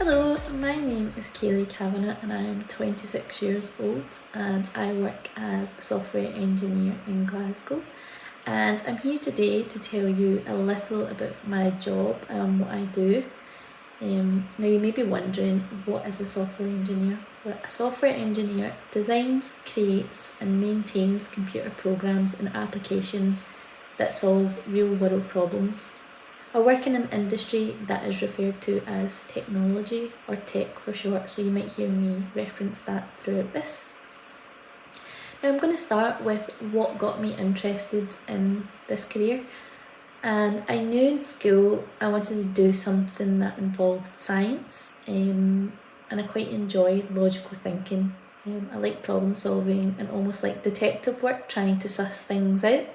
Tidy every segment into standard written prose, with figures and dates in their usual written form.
Hello, my name is Kayleigh Kavanagh and I am 26 years old and I work as a software engineer in Glasgow, and I'm here today to tell you a little about my job and what I do. Now you may be wondering, what is a software engineer? Well, a software engineer designs, creates and maintains computer programs and applications that solve real world problems. I work in an industry that is referred to as technology, or tech for short, so you might hear me reference that throughout this. Now I'm going to start with what got me interested in this career. And I knew in school I wanted to do something that involved science, and I quite enjoy logical thinking. I like problem solving and almost like detective work, trying to suss things out.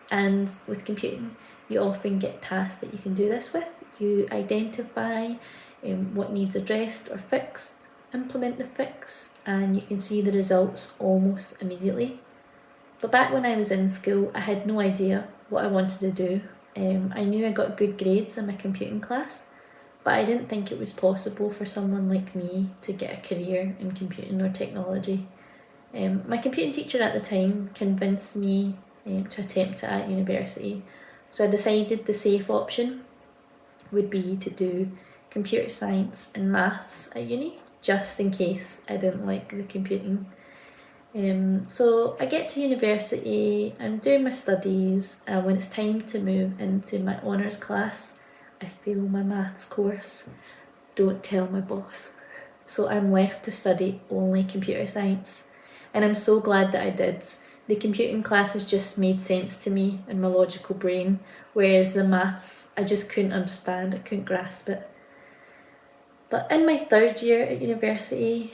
And with computing, you often get tasks that you can do this with. You identify what needs addressed or fixed, implement the fix, and you can see the results almost immediately. But back when I was in school, I had no idea what I wanted to do. I knew I got good grades in my computing class, but I didn't think it was possible for someone like me to get a career in computing or technology. My computing teacher at the time convinced me to attempt it at university, so I decided the safe option would be to do computer science and maths at uni, just in case I didn't like the computing. So I get to university, I'm doing my studies, and when it's time to move into my honours class, I fail my maths course. Don't tell my boss. So I'm left to study only computer science, and I'm so glad that I did. The computing classes just made sense to me in my logical brain, whereas the maths I just couldn't understand, I couldn't grasp it. But in my third year at university,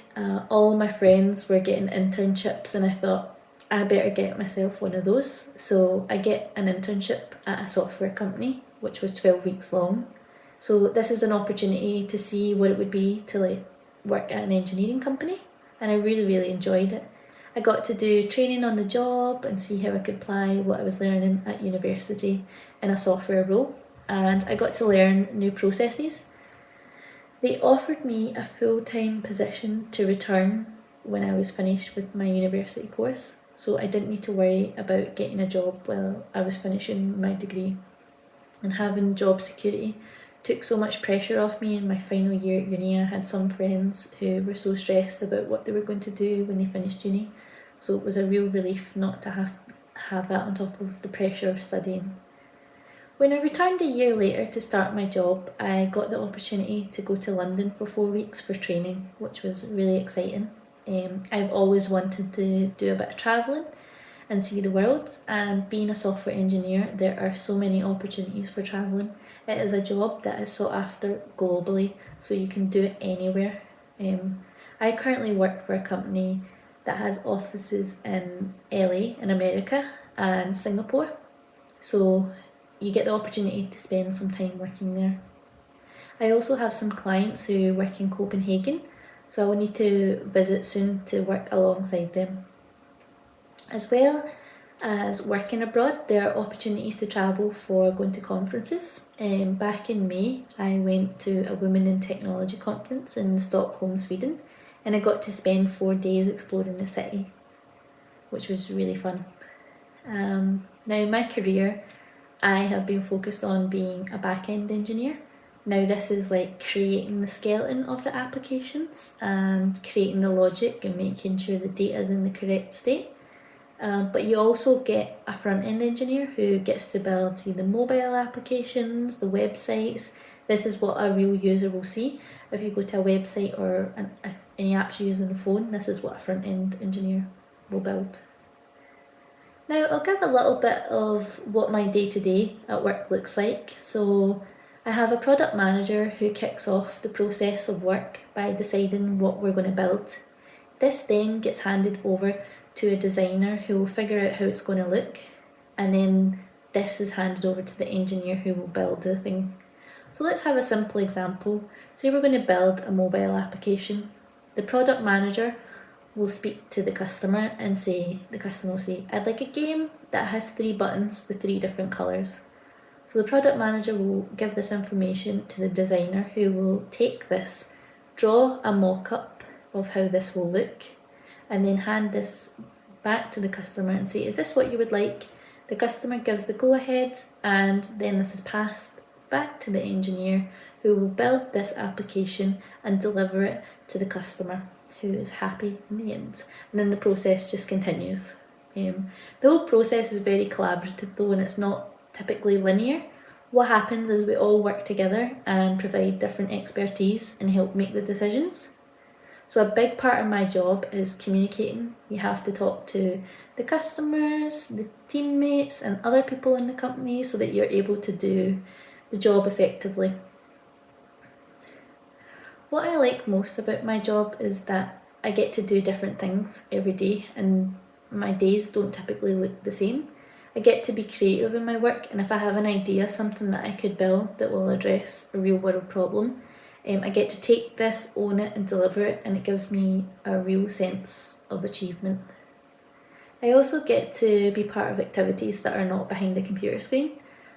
all my friends were getting internships, and I thought, I better get myself one of those. So I get an internship at a software company, which was 12 weeks long. So this is an opportunity to see what it would be to work at an engineering company, and I really enjoyed it. I got to do training on the job and see how I could apply what I was learning at university in a software role, and I got to learn new processes. They offered me a full-time position to return when I was finished with my university course, so I didn't need to worry about getting a job while I was finishing my degree. And having job security took so much pressure off me in my final year at uni. I had some friends who were so stressed about what they were going to do when they finished uni, so it was a real relief not to have that on top of the pressure of studying. When I returned a year later to start my job, I got the opportunity to go to London for 4 weeks for training, which was really exciting. I've always wanted to do a bit of travelling and see the world, and being a software engineer, there are so many opportunities for travelling. It is a job that is sought after globally, so you can do it anywhere. I currently work for a company that has offices in LA in America and Singapore, so you get the opportunity to spend some time working there. I also have some clients who work in Copenhagen, so I will need to visit soon to work alongside them. As well as working abroad, there are opportunities to travel for going to conferences. Back in May, I went to a Women in Technology conference in Stockholm, Sweden, and I got to spend 4 days exploring the city, which was really fun. Now in my career, I have been focused on being a back-end engineer. Now this is like creating the skeleton of the applications and creating the logic and making sure the data is in the correct state. But you also get a front-end engineer who gets to build, the mobile applications, the websites. This is what a real user will see. If you go to a website or any apps you use on the phone, this is what a front-end engineer will build. Now I'll give a little bit of what my day-to-day at work looks like. So I have a product manager who kicks off the process of work by deciding what we're going to build. This then gets handed over to a designer who will figure out how it's going to look, and then this is handed over to the engineer who will build the thing. So let's have a simple example. Say we're going to build a mobile application. The product manager will speak to the customer and the customer will say, I'd like a game that has 3 buttons with 3 different colours. So the product manager will give this information to the designer, who will take this draw a mock-up of how this will look and then hand this back to the customer and say, is this what you would like? The customer gives the go-ahead, and then this is passed back to the engineer, who will build this application and deliver it to the customer, who is happy in the end. And then the process just continues. The whole process is very collaborative though, and it's not typically linear. What happens is we all work together and provide different expertise and help make the decisions. So a big part of my job is communicating. You have to talk to the customers, the teammates and other people in the company so that you're able to do the job effectively. What I like most about my job is that I get to do different things every day, and my days don't typically look the same. I get to be creative in my work, and if I have an idea, something that I could build that will address a real world problem, I get to take this, own it and deliver it, and it gives me a real sense of achievement. I also get to be part of activities that are not behind a computer screen.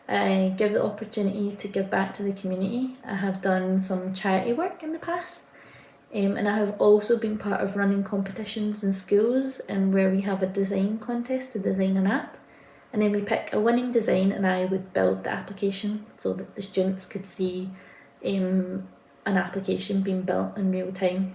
I give the opportunity to give back to the community. I have done some charity work in the past, and I have also been part of running competitions in schools and where we have a design contest to design an app, and then we pick a winning design and I would build the application so that the students could see an application being built in real time.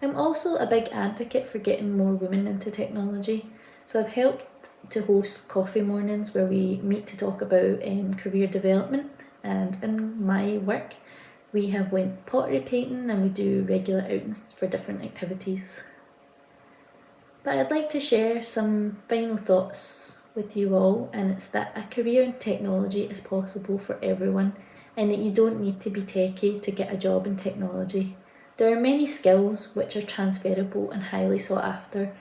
I'm also a big advocate for getting more women into technology, so I've helped to host coffee mornings where we meet to talk about career development, and in my work we have went pottery painting and we do regular outings for different activities. But I'd like to share some final thoughts with you all, and it's that a career in technology is possible for everyone and that you don't need to be techie to get a job in technology. There are many skills which are transferable and highly sought after.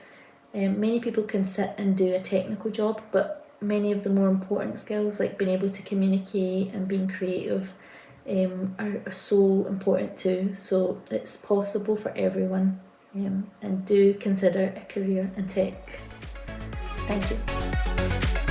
Many people can sit and do a technical job, but many of the more important skills like being able to communicate and being creative are so important too. So it's possible for everyone, and do consider a career in tech. Thank you.